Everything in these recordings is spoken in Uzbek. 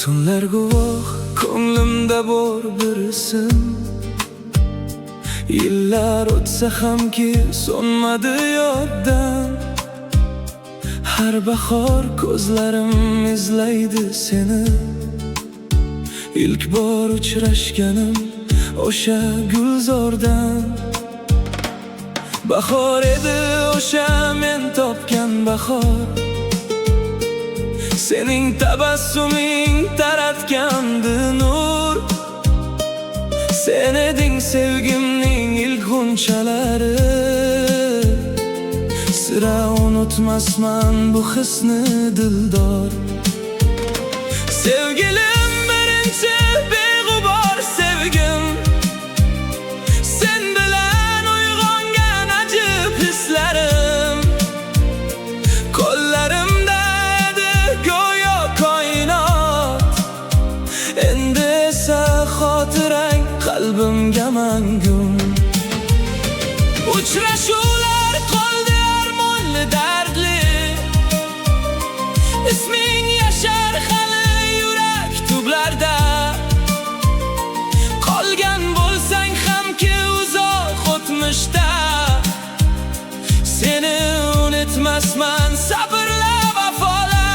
Tunlar guvoh, ko'nglimda bor bir ism. Yillar o'tsa hamki so'nmadi yoddan. Har bahor ko'zlarim izlaydi seni. İlk bor uchrashganim o'sha gulzordan. Bahor edi o'sha men topgan bahor. Sening tabassuming taratgandi nur. Sen eding sevgimning ilk g'unchalari. Sira unutmasman bu hisni dildor. Sevgilim birinchi beg'ubor sevgim. Sen bilan uyg'ongan ajib hislarim. Qo'llarimda edi go'yo koinot. Endi esa xotirang qalbimga mangum. Uchrashuvlar qoldi armonli dardli. Isming yashar hali yurak tublarda. Qolgan bo'lsang hamki uzoq o'tmishda. Seni unutmasman sabrla vafola.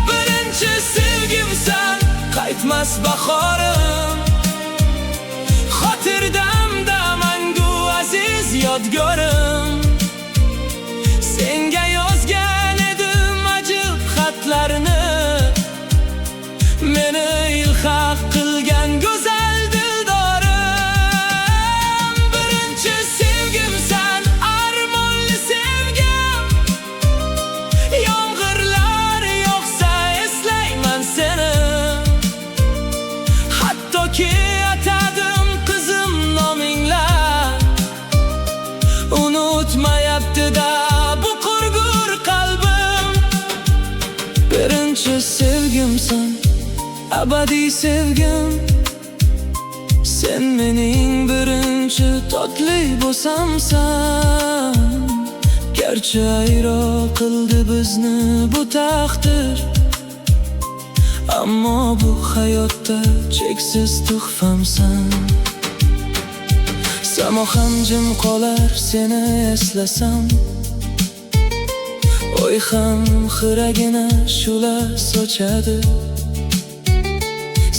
Birinchi sevgimsan, qaytmas bahorim. Xotirdamda mangu aziz yodgorim. Senga yozgan edim ajib xatlarni. Meni ilhaq qilgan go'zal dildorim. Birinchi sevgimsan, armonli sevgim. Yomg'irlar yog'sa eslayman seni. Hattoki atadim qizim nomingla. Unutmayapti-da bu qurgur qalbim. Birinchi sevgimsan, abadiy sevgim. Sen mening birinchi totli bo'samsan. Garchi ayro qildi bizni bu taqdir, ammo bu hayotda cheksiz tuhfamsan. Samo ham jim qolar seni eslasam. Oy ham xiragina shu'la sochadi.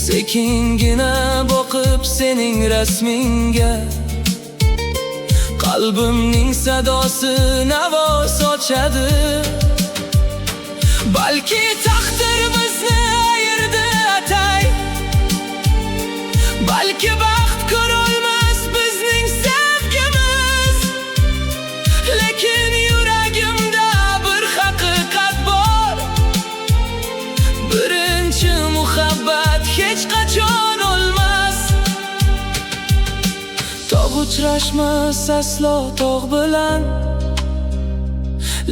Sekingina boqib sening rasmingga. Qalbimning sadosi navo sochadi. Balki taqdir bizni ayirdi atay. Balki baxt ko'rolmas bizning sevgimiz. Lekin yuragimda bir haqiqat bor. Birinchi muhabbat hech qachon o'lmas. Tog' uchrashmas aslo tog' bilan.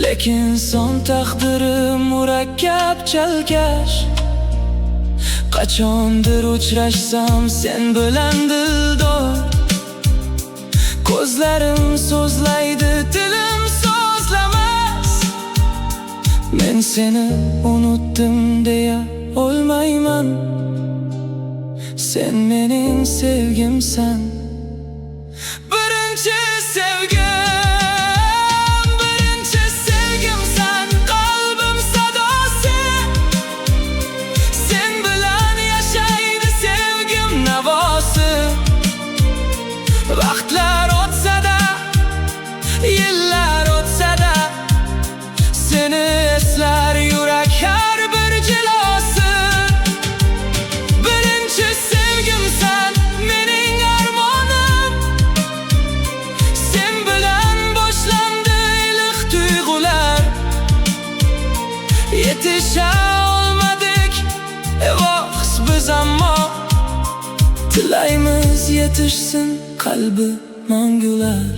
Lekin son taqdiri murakkab chalkash. Qachondir uchrashsam sen bilan dildor. Ko'zlarim so'zlaydi, tilim so'zlamas. Men seni unutdim deya olmayman. Sen mening sevgimsan. Birinchi sevgim, birinchi sevgimsan. Qalbim sadosi. Sen bilan yashaydi sevgim navosi. Vaqtlar o'tsa-da, yillar o'tsa-da, seni eslar yurak har bir jilosi. Birinchi sevgimsan, mening armonim. Sen bilan boshlandi iliq tuyg'ular. Yetisha olmadik vox biz, ammo tilaymiz yetishsin qalbi mangular.